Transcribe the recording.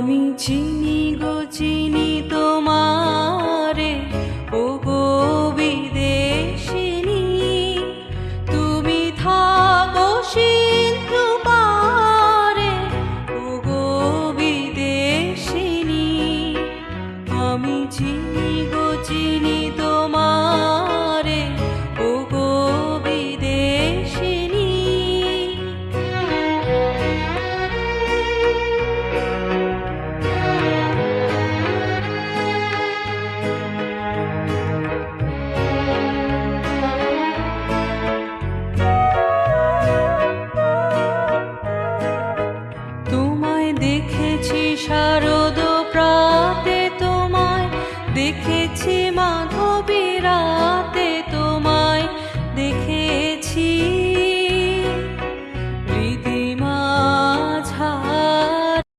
আমি চিনি গো চিনি তোমারে, ও গো বিদেশিনী। তুমি থাকো সিন্ধু পারে, ও গো বিদেশিনী। আমি চিনি গো চিনি তোমারে, ও গো বিদেশিনী। তোমায় দেখেছি শারদ প্রাতে, তোমায় দেখেছি